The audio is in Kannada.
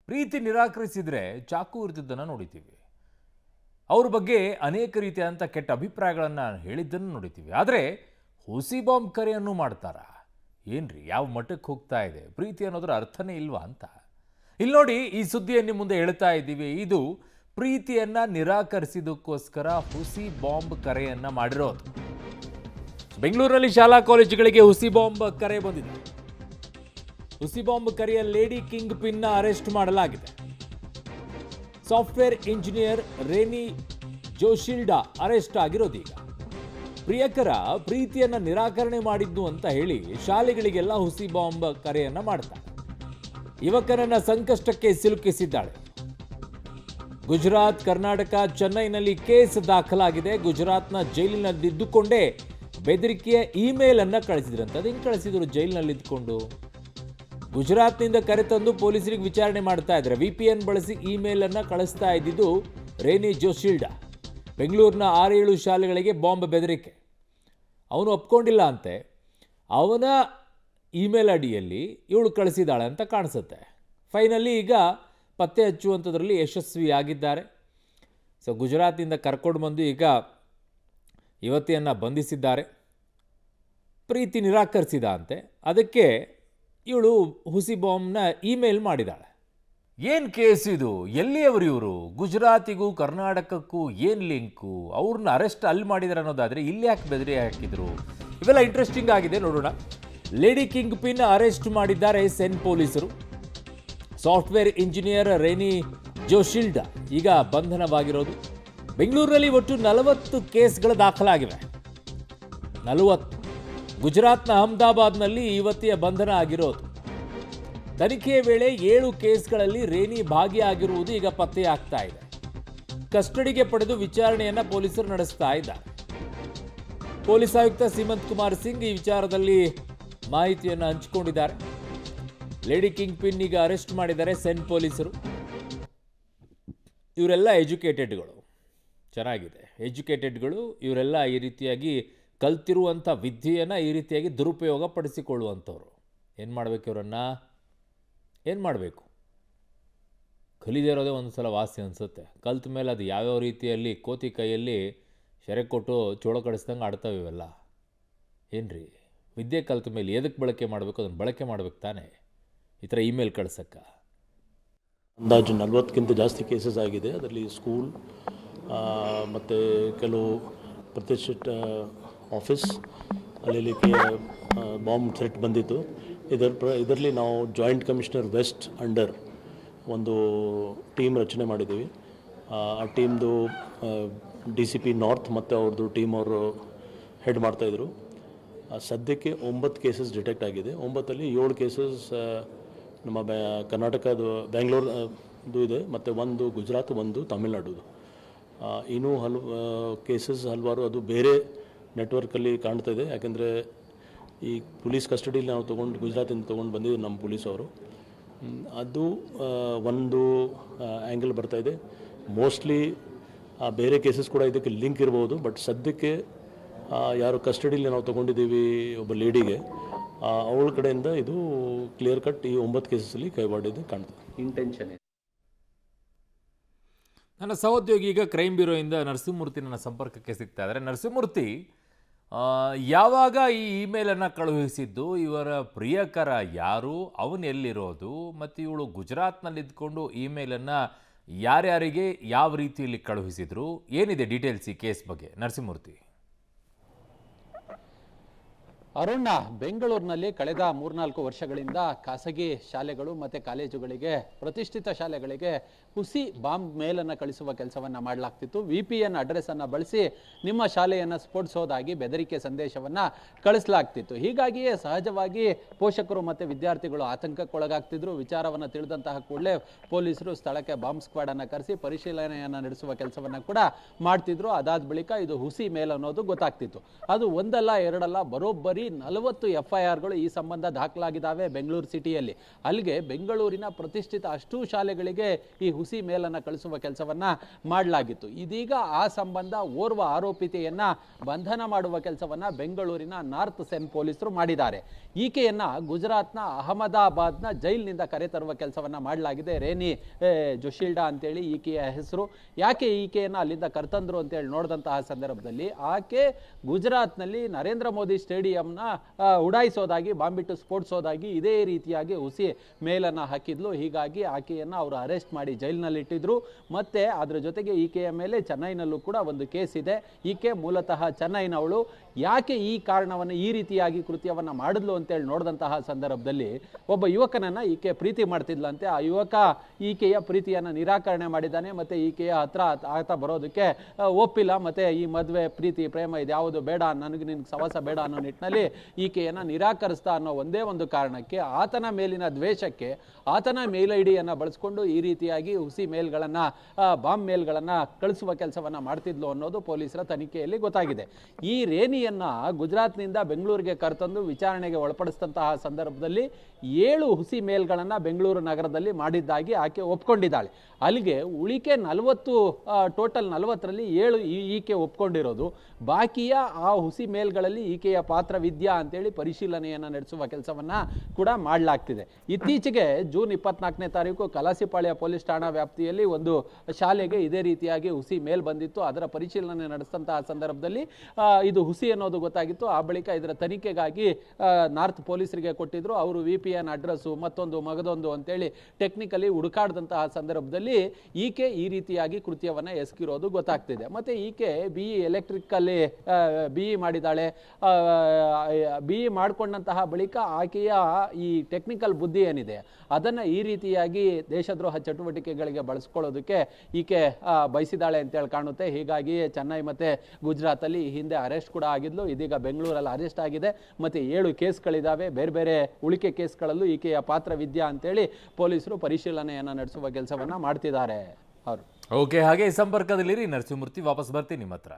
ಪ್ರೀತಿ ನಿರಾಕರಿಸಿದರೆ ಚಾಕು ಇರ್ತಿದ್ದನ್ನು ನೋಡಿದ್ದೀವಿ. ಅವ್ರ ಬಗ್ಗೆ ಅನೇಕ ರೀತಿಯಾದಂಥ ಕೆಟ್ಟ ಅಭಿಪ್ರಾಯಗಳನ್ನು ಹೇಳಿದ್ದನ್ನು ನೋಡಿದ್ದೀವಿ. ಆದರೆ ಹುಸಿ ಬಾಂಬ್ ಕರೆಯನ್ನು ಮಾಡ್ತಾರಾ? ಏನ್ರಿ, ಯಾವ ಮಟ್ಟಕ್ಕೆ ಹೋಗ್ತಾ ಇದೆ ಪ್ರೀತಿ ಅನ್ನೋದ್ರ ಅರ್ಥನೇ ಇಲ್ವಾ ಅಂತ ಇಲ್ಲಿ ನೋಡಿ ಈ ಸುದ್ದಿಯನ್ನು ಮುಂದೆ ಹೇಳ್ತಾ ಇದ್ದೀವಿ. ಇದು ಪ್ರೀತಿಯನ್ನ ನಿರಾಕರಿಸಿದಕ್ಕೋಸ್ಕರ ಹುಸಿ ಬಾಂಬ್ ಕರೆಯನ್ನ ಮಾಡಿರೋದು. ಬೆಂಗಳೂರಿನಲ್ಲಿ ಶಾಲಾ ಕಾಲೇಜುಗಳಿಗೆ ಹುಸಿ ಬಾಂಬ್ ಕರೆ ಬಂದಿದೆ. ಹುಸಿ ಬಾಂಬ್ ಕರೆಯ ಲೇಡಿ ಕಿಂಗ್ ಪಿನ್ನ ಅರೆಸ್ಟ್ ಮಾಡಲಾಗಿದೆ. Software engineer Rene Joshilda arrest ಆಗಿರೋದೀಗ. ಪ್ರಿಯಕರ ಪ್ರೀತಿಯನ್ನ ನಿರಾಕರಣೆ ಮಾಡಿದ್ದು ಅಂತ ಹೇಳಿ ಶಾಲೆಗಳಿಗೆಲ್ಲ ಹುಸಿ ಬಾಂಬ್ ಕರೆಯನ್ನ ಮಾಡ್ತಾರೆ. ಯುವಕರನ್ನ ಸಂಕಷ್ಟಕ್ಕೆ ಸಿಲುಕಿಸಿದ್ದಾಳೆ. ಗುಜರಾತ್, ಕರ್ನಾಟಕ, ಚೆನ್ನೈನಲ್ಲಿ ಕೇಸ್ ದಾಖಲಾಗಿದೆ. ಗುಜರಾತ್ನ ಜೈಲಿನಲ್ಲಿದ್ದುಕೊಂಡೇ ಬೆದರಿಕೆಯ ಇಮೇಲ್ ಅನ್ನ ಕಳಿಸಿದ್ರಂತೆ. ಅದು ಹೆಂಗೆ ಕಳಿಸಿದ್ರು? ಜೈಲಿನಲ್ಲಿ ಇದ್ದುಕೊಂಡು ಗುಜರಾತ್ನಿಂದ ಕರೆತಂದು ಪೊಲೀಸರಿಗೆ ವಿಚಾರಣೆ ಮಾಡ್ತಾ ಇದ್ದಾರೆ. VPN ಬಳಸಿ ಇಮೇಲ್ ಅನ್ನ ಕಳಿಸ್ತಾ ಇದ್ದಿದ್ದು ರೇನಿ ಜೋಶಿಲ್ಡಾ. ಬೆಂಗಳೂರಿನ 6-7 ಶಾಲೆಗಳಿಗೆ ಬಾಂಬ್ ಬೆದರಿಕೆ. ಅವನು ಒಪ್ಕೊಂಡಿಲ್ಲ ಅಂತೆ. ಅವನ ಇಮೇಲ್ ಅಡಿಯಲ್ಲಿ ಇವಳು ಕಳಿಸಿದಾಳೆ ಅಂತ ಕಾಣಿಸುತ್ತೆ. ಫೈನಲಿ ಈಗ ಪತ್ತೆ ಹಚ್ಚುವಂಥದ್ರಲ್ಲಿ ಯಶಸ್ವಿಯಾಗಿದ್ದಾರೆ. ಸೊ ಗುಜರಾತಿಂದ ಕರ್ಕೊಂಡು ಬಂದು ಈಗ ಯುವತಿಯನ್ನು ಬಂಧಿಸಿದ್ದಾರೆ. ಪ್ರೀತಿ ನಿರಾಕರಿಸಿದ ಅಂತೆ. ಅದಕ್ಕೆ ಇವಳು ಹುಸಿ ಬಾಂಬ್ನ ಇಮೇಲ್ ಮಾಡಿದಾಳೆ. ಏನು ಕೇಸ್ ಇದು? ಎಲ್ಲಿಯವರು ಇವರು? ಗುಜರಾತಿಗೂ ಕರ್ನಾಟಕಕ್ಕೂ ಏನು ಲಿಂಕು? ಅವ್ರನ್ನ ಅರೆಸ್ಟ್ ಅಲ್ಲಿ ಮಾಡಿದಾರೆ ಅನ್ನೋದಾದರೆ ಇಲ್ಲಿ ಯಾಕೆ ಬೆದರಿ ಹಾಕಿದ್ರು? ಇವೆಲ್ಲ ಇಂಟ್ರೆಸ್ಟಿಂಗ್ ಆಗಿದೆ, ನೋಡೋಣ. ಲೇಡಿ ಕಿಂಗ್ ಪಿನ್ ಅರೆಸ್ಟ್ ಮಾಡಿದ್ದಾರೆ ಸೆನ್ ಪೊಲೀಸರು. ಸಾಫ್ಟ್ವೇರ್ ಇಂಜಿನಿಯರ್ ರೇನಿ ಜೋಶಿಲ್ಡಾ ಈಗ ಬಂಧನವಾಗಿರೋದು. ಬೆಂಗಳೂರಿನಲ್ಲಿ ಒಟ್ಟು 40 ಕೇಸ್ಗಳು ದಾಖಲಾಗಿವೆ. 40. ಗುಜರಾತ್ನ ಅಹಮದಾಬಾದ್ನಲ್ಲಿ ಯುವತಿಯ ಬಂಧನ ಆಗಿರೋದು. ತನಿಖೆಯ ವೇಳೆ 7 ಕೇಸ್ಗಳಲ್ಲಿ ರೇನಿ ಭಾಗಿಯಾಗಿರುವುದು ಈಗ ಪತ್ತೆಯಾಗ್ತಾ ಇದೆ. ಕಸ್ಟಡಿಗೆ ಪಡೆದು ವಿಚಾರಣೆಯನ್ನ ಪೊಲೀಸರು ನಡೆಸ್ತಾ ಇದ್ದಾರೆ. ಪೊಲೀಸ್ ಆಯುಕ್ತ ಸೀಮಂತ್ ಕುಮಾರ್ ಸಿಂಗ್ ಈ ವಿಚಾರದಲ್ಲಿ ಮಾಹಿತಿಯನ್ನು ಹಂಚಿಕೊಂಡಿದ್ದಾರೆ. ಲೇಡಿ ಕಿಂಗ್ ಪಿನ್ ಈಗ ಅರೆಸ್ಟ್ ಮಾಡಿದ್ದಾರೆ ಸೆನ್ ಪೊಲೀಸರು. ಇವರೆಲ್ಲ ಎಜುಕೇಟೆಡ್ಗಳು. ಚೆನ್ನಾಗಿದೆ, ಎಜುಕೇಟೆಡ್ಗಳು. ಇವರೆಲ್ಲ ಈ ರೀತಿಯಾಗಿ ಕಲ್ತಿರುವಂಥ ವಿದ್ಯೆಯನ್ನು ಈ ರೀತಿಯಾಗಿ ದುರುಪಯೋಗ ಪಡಿಸಿಕೊಳ್ಳುವಂಥವ್ರು. ಏನು ಮಾಡಬೇಕು? ಇವರನ್ನು ಏನು ಮಾಡಬೇಕು? ಕಲಿದೇ ಇರೋದೇ ಒಂದು ಸಲ ವಾಸಿ ಅನಿಸುತ್ತೆ. ಕಲ್ತ ಮೇಲೆ ಅದು ಯಾವ್ಯಾವ ರೀತಿಯಲ್ಲಿ ಕೋತಿ ಕೈಯಲ್ಲಿ ಶೆರೆ ಕೊಟ್ಟು ಚೋಳ ಕಡಿಸ್ದಂಗೆ ಆಡ್ತಾವೆ ಇವೆಲ್ಲ. ಏನ್ರಿ, ವಿದ್ಯೆ ಕಲ್ತ ಮೇಲೆ ಎದಕ್ಕೆ ಬಳಕೆ ಮಾಡಬೇಕು? ಅದನ್ನು ಬಳಕೆ ಮಾಡಬೇಕು ತಾನೇ. ಈ ಥರ ಇಮೇಲ್ ಕಳ್ಸಕ್ಕೆ ಅಂದಾಜು 40ಕ್ಕಿಂತ ಜಾಸ್ತಿ ಕೇಸಸ್ ಆಗಿದೆ. ಅದರಲ್ಲಿ ಸ್ಕೂಲ್ ಮತ್ತು ಕೆಲವು ಪ್ರತಿಷ್ಠಿತ ಆಫೀಸ್ ಅಲ್ಲಿ ಬಾಂಬ್ ಥ್ರೆಟ್ ಬಂದಿತ್ತು. ಇದರಲ್ಲಿ ನಾವು ಜಾಯಿಂಟ್ ಕಮಿಷನರ್ ವೆಸ್ಟ್ ಅಂಡರ್ ಒಂದು ಟೀಮ್ ರಚನೆ ಮಾಡಿದ್ದೀವಿ. ಆ ಟೀಮ್ದು DCP ನಾರ್ತ್ ಮತ್ತು ಅವ್ರದ್ದು ಟೀಮ್ ಅವರು ಹೆಡ್ ಮಾಡ್ತಾಯಿದ್ರು. ಸದ್ಯಕ್ಕೆ 9 ಕೇಸಸ್ ಡಿಟೆಕ್ಟ್ ಆಗಿದೆ. 9ರಲ್ಲಿ 7 ಕೇಸಸ್ ನಮ್ಮ ಕರ್ನಾಟಕದ ಬ್ಯಾಂಗ್ಳೂರ್ದು ಇದೆ, ಮತ್ತು ಒಂದು ಗುಜರಾತ್, ಒಂದು ತಮಿಳ್ನಾಡುದು. ಇನ್ನೂ ಕೇಸಸ್ ಹಲವಾರು ಅದು ಬೇರೆ ನೆಟ್ವರ್ಕಲ್ಲಿ ಕಾಣ್ತಾ ಇದೆ. ಯಾಕೆಂದರೆ ಈ ಪೊಲೀಸ್ ಕಸ್ಟಡಿಯಲ್ಲಿ ನಾವು ಗುಜರಾತಿಂದ ತೊಗೊಂಡು ಬಂದಿದ್ದು ನಮ್ಮ ಪೊಲೀಸವರು. ಅದು ಒಂದು ಆ್ಯಂಗಲ್ ಬರ್ತಾಯಿದೆ. ಮೋಸ್ಟ್ಲಿ ಬೇರೆ ಕೇಸಸ್ ಕೂಡ ಇದಕ್ಕೆ ಲಿಂಕ್ ಇರ್ಬೋದು. ಬಟ್ ಸದ್ಯಕ್ಕೆ ಯಾರು ಕಸ್ಟಡಿಯಲ್ಲಿ ನಾವು ತೊಗೊಂಡಿದ್ದೀವಿ ಒಬ್ಬ ಲೇಡಿಗೆ, ಅವಳ ಕಡೆಯಿಂದ ಇದು ಕ್ಲಿಯರ್ ಕಟ್ ಈ 9 ಕೇಸಸ್ಸಲ್ಲಿ ಕೈವಾಡಿದ್ದು ಕಾಣ್ತದೆ. ಇಂಟೆನ್ಷನ್. ನನ್ನ ಸಹೋದ್ಯೋಗಿ ಈಗ ಕ್ರೈಮ್ ಬ್ಯೂರೋಯಿಂದ ನರಸಿಂಹಮೂರ್ತಿ ನನ್ನ ಸಂಪರ್ಕಕ್ಕೆ ಸಿಗ್ತಾ ಇದ್ದಾರೆ. ನರಸಿಂಹಮೂರ್ತಿ, ಯಾವಾಗ ಈ ಇಮೇಲನ್ನು ಕಳುಹಿಸಿದ್ದು? ಇವರ ಪ್ರಿಯಕರ ಯಾರು? ಅವನು ಎಲ್ಲಿರೋದು? ಮತ್ತು ಇವಳು ಗುಜರಾತ್ನಲ್ಲಿ ಇದ್ಕೊಂಡು ಇಮೇಲನ್ನು ಯಾರ್ಯಾರಿಗೆ ಯಾವ ರೀತಿಯಲ್ಲಿ ಕಳುಹಿಸಿದ್ರು? ಏನಿದೆ ಡೀಟೇಲ್ಸ್ ಈ ಕೇಸ್ ಬಗ್ಗೆ ನರಸಿಂಹಮೂರ್ತಿ? ಅರುಣ, ಬೆಂಗಳೂರಿನಲ್ಲಿ ಕಳೆದ 3-4 ವರ್ಷಗಳಿಂದ ಖಾಸಗಿ ಶಾಲೆಗಳು ಮತ್ತು ಕಾಲೇಜುಗಳಿಗೆ, ಪ್ರತಿಷ್ಠಿತ ಶಾಲೆಗಳಿಗೆ ಹುಸಿ ಬಾಂಬ್ ಮೇಲನ್ನು ಕಳಿಸುವ ಕೆಲಸವನ್ನು ಮಾಡಲಾಗ್ತಿತ್ತು. VPN ಅಡ್ರೆಸ್ಸನ್ನು ಬಳಸಿ ನಿಮ್ಮ ಶಾಲೆಯನ್ನು ಸ್ಫೋಟಿಸೋದಾಗಿ ಬೆದರಿಕೆ ಸಂದೇಶವನ್ನು ಕಳಿಸಲಾಗ್ತಿತ್ತು. ಹೀಗಾಗಿಯೇ ಸಹಜವಾಗಿ ಪೋಷಕರು ಮತ್ತು ವಿದ್ಯಾರ್ಥಿಗಳು ಆತಂಕಕ್ಕೊಳಗಾಗ್ತಿದ್ರು. ವಿಚಾರವನ್ನು ತಿಳಿದಂತಹ ಕೂಡಲೇ ಪೊಲೀಸರು ಸ್ಥಳಕ್ಕೆ ಬಾಂಬ್ ಸ್ಕ್ವಾಡನ್ನು ಕರೆಸಿ ಪರಿಶೀಲನೆಯನ್ನು ನಡೆಸುವ ಕೆಲಸವನ್ನು ಕೂಡ ಮಾಡ್ತಿದ್ರು. ಅದಾದ ಬಳಿಕ ಇದು ಹುಸಿ ಮೇಲ್ ಅನ್ನೋದು ಗೊತ್ತಾಗ್ತಿತ್ತು. ಅದು ಒಂದಲ್ಲ ಎರಡಲ್ಲ, ಬರೋಬ್ಬರಿ 40 FIRಗಳು ಈ ಸಂಬಂಧ ದಾಖಲಾಗಿದ್ದಾವೆ ಬೆಂಗಳೂರು ಸಿಟಿಯಲ್ಲಿ. ಅಲ್ಲಿಗೆ ಬೆಂಗಳೂರಿನ ಪ್ರತಿಷ್ಠಿತ ಅಷ್ಟೂ ಶಾಲೆಗಳಿಗೆ ಈ ಹುಸಿ ಮೇಲನ್ನು ಕಳಿಸುವ ಕೆಲಸವನ್ನ ಮಾಡಲಾಗಿತ್ತು. ಇದೀಗ ಆ ಸಂಬಂಧ ಓರ್ವ ಆರೋಪಿತೆಯನ್ನ ಬಂಧನ ಮಾಡುವ ಕೆಲಸವನ್ನ ಬೆಂಗಳೂರಿನ ನಾರ್ತ್ ಸೆನ್ ಪೊಲೀಸರು ಮಾಡಿದ್ದಾರೆ. ಈಕೆಯನ್ನ ಗುಜರಾತ್ನ ಅಹಮದಾಬಾದ್ನ ಜೈಲಿನಿಂದ ಕರೆತರುವ ಕೆಲಸವನ್ನ ಮಾಡಲಾಗಿದೆ. ರೇನಿ ಜೋಶಿಲ್ಡಾ ಅಂತೇಳಿ ಈಕೆಯ ಹೆಸರು. ಯಾಕೆ ಈಕೆಯನ್ನ ಅಲ್ಲಿಂದ ಕರೆತಂದ್ರು ಅಂತೇಳಿ ನೋಡಿದಂತಹ ಸಂದರ್ಭದಲ್ಲಿ ಆಕೆ ಗುಜರಾತ್ನಲ್ಲಿ ನರೇಂದ್ರ ಮೋದಿ ಸ್ಟೇಡಿಯಂನ ಉಡಾಯಿಸೋದಾಗಿ, ಬಾಂಬಿಟ್ಟು ಸ್ಫೋಟಿಸೋದಾಗಿ ಇದೇ ರೀತಿಯಾಗಿ ಹುಸಿ ಮೇಲನ್ನು ಹಾಕಿದ್ಲು. ಹೀಗಾಗಿ ಆಕೆಯನ್ನು ಅವರು ಅರೆಸ್ಟ್ ಮಾಡಿ ಜೈಲಿನಲ್ಲಿ ಇಟ್ಟಿದ್ರು. ಮತ್ತೆ ಅದರ ಜೊತೆಗೆ ಈಕೆಯ ಮೇಲೆ ಚೆನ್ನೈನಲ್ಲೂ ಕೂಡ ಒಂದು ಕೇಸ್ ಇದೆ. ಈಕೆ ಮೂಲತಃ ಚೆನ್ನೈನವಳು. ಯಾಕೆ ಈ ಕಾರಣವನ್ನು ಈ ರೀತಿಯಾಗಿ ಕೃತ್ಯವನ್ನು ಮಾಡಿದ್ಲು ಅಂತೇಳಿ ನೋಡಿದಂತಹ ಸಂದರ್ಭದಲ್ಲಿ ಒಬ್ಬ ಯುವಕನನ್ನು ಈಕೆ ಪ್ರೀತಿ ಮಾಡ್ತಿದ್ಲಂತೆ. ಆ ಯುವಕ ಈಕೆಯ ಪ್ರೀತಿಯನ್ನು ನಿರಾಕರಣೆ ಮಾಡಿದ್ದಾನೆ. ಮತ್ತು ಈಕೆಯ ಹತ್ರ ಆತ ಬರೋದಕ್ಕೆ ಒಪ್ಪಿಲ್ಲ. ಮತ್ತು ಈ ಮದುವೆ ಪ್ರೀತಿ ಪ್ರೇಮ ಇದು ಯಾವುದು ಬೇಡ, ನನಗೆ ನಿನ್ಗೆ ಸವಾಸ ಬೇಡ ಅನ್ನೋ ನಿಟ್ಟಿನಲ್ಲಿ ಈಕೆಯನ್ನು ನಿರಾಕರಿಸ್ತಾ ಅನ್ನೋ ಒಂದೇ ಒಂದು ಕಾರಣಕ್ಕೆ, ಆತನ ಮೇಲಿನ ದ್ವೇಷಕ್ಕೆ, ಆತನ ಮೇಲ್ ಐಡಿಯನ್ನು ಬಳಸ್ಕೊಂಡು ಈ ರೀತಿಯಾಗಿ ಹುಸಿ ಮೇಲ್ಗಳನ್ನು, ಬಾಂಬ್ ಮೇಲ್ಗಳನ್ನು ಕಳಿಸುವ ಕೆಲಸವನ್ನು ಮಾಡ್ತಿದ್ಲು ಅನ್ನೋದು ಪೊಲೀಸರ ತನಿಖೆಯಲ್ಲಿ ಗೊತ್ತಾಗಿದೆ. ಈ ರೇನಿಯನ್ನು ಗುಜರಾತ್ನಿಂದ ಬೆಂಗಳೂರಿಗೆ ಕರೆತಂದು ವಿಚಾರಣೆಗೆ ಒಳಪಡಿಸಿದಂತಹ ಸಂದರ್ಭದಲ್ಲಿ 7 ಹುಸಿ ಮೇಲ್ಗಳನ್ನು ಬೆಂಗಳೂರು ನಗರದಲ್ಲಿ ಮಾಡಿದ್ದಾಗಿ ಆಕೆ ಒಪ್ಕೊಂಡಿದ್ದಾಳೆ. ಅಲ್ಲಿಗೆ ಉಳಿಕೆ 40, ಟೋಟಲ್ 40ರಲ್ಲಿ 7 ಈಕೆ ಒಪ್ಕೊಂಡಿರೋದು. ಬಾಕಿಯ ಆ ಹುಸಿ ಮೇಲ್ಗಳಲ್ಲಿ ಈಕೆಯ ಪಾತ್ರವಿದ್ಯಾ ಅಂತೇಳಿ ಪರಿಶೀಲನೆಯನ್ನು ನಡೆಸುವ ಕೆಲಸವನ್ನು ಕೂಡ ಮಾಡಲಾಗ್ತಿದೆ. ಇತ್ತೀಚೆಗೆ ಜೂನ್ 24ನೇ ತಾರೀಕು ಕಲಾಸಿಪಾಳ್ಯ ಪೊಲೀಸ್ ಠಾಣಾ ವ್ಯಾಪ್ತಿಯಲ್ಲಿ ಒಂದು ಶಾಲೆಗೆ ಇದೇ ರೀತಿಯಾಗಿ ಹುಸಿ ಮೇಲ್ ಬಂದಿತ್ತು. ಅದರ ಪರಿಶೀಲನೆ ನಡೆಸಿದಂತಹ ಸಂದರ್ಭದಲ್ಲಿ ಇದು ಹುಸಿ ಅನ್ನೋದು ಗೊತ್ತಾಗಿತ್ತು. ಆ ಬಳಿಕ ಇದರ ತನಿಖೆಗಾಗಿ ನಾರ್ತ್ ಪೊಲೀಸರಿಗೆ ಕೊಟ್ಟಿದ್ರು. ಅವರು VPN ಅಡ್ರೆಸ್ಸು ಮತ್ತೊಂದು ಮಗದೊಂದು ಅಂತೇಳಿ ಟೆಕ್ನಿಕಲಿ ಹುಡುಕಾಡಿದಂತಹ ಸಂದರ್ಭದಲ್ಲಿ ಈಕೆ ಈ ರೀತಿಯಾಗಿ ಕೃತ್ಯವನ್ನು ಎಸಗಿರೋದು ಗೊತ್ತಾಗ್ತಿದೆ. ಮತ್ತು ಈಕೆ BE ಎಲೆಕ್ಟ್ರಿಕಲ್ಲಿ BE ಮಾಡಿದ್ದಾಳೆ. BE ಮಾಡಿಕೊಂಡಂತಹ ಬಳಿಕ ಆಕೆಯ ಈ ಟೆಕ್ನಿಕಲ್ ಬುದ್ಧಿ ಏನಿದೆ ಅದನ್ನು ಈ ರೀತಿಯಾಗಿ ದೇಶದ್ರೋಹ ಚಟುವಟಿಕೆಗಳಿಗೆ ಬಳಸ್ಕೊಳ್ಳೋದಕ್ಕೆ ಈಕೆ ಬಯಸಿದ್ದಾಳೆ ಅಂತೇಳಿ ಕಾಣುತ್ತೆ. ಹೀಗಾಗಿ ಚೆನ್ನೈ ಮತ್ತು ಗುಜರಾತಲ್ಲಿ ಹಿಂದೆ ಅರೆಸ್ಟ್ ಕೂಡ ಆಗಿದ್ಲು. ಇದೀಗ ಬೆಂಗಳೂರಲ್ಲಿ ಅರೆಸ್ಟ್ ಆಗಿದೆ. ಮತ್ತು 7 ಕೇಸ್ಗಳಿದ್ದಾವೆ. ಬೇರೆ ಬೇರೆ ಉಳಿಕೆ ಕೇಸ್ಗಳಲ್ಲೂ ಈಕೆಯ ಪಾತ್ರವಿದ್ಯಾ ಅಂತೇಳಿ ಪೊಲೀಸರು ಪರಿಶೀಲನೆಯನ್ನು ನಡೆಸುವ ಕೆಲಸವನ್ನು ಮಾಡ್ತಿದ್ದಾರೆ. ಅವರು ಓಕೆ, ಹಾಗೆ ಸಂಪರ್ಕದಲ್ಲಿರಿ ನರಸಿಂಹಮೂರ್ತಿ. ವಾಪಸ್ ಬರ್ತೀನಿ ನಿಮ್ಮ ಹತ್ರ.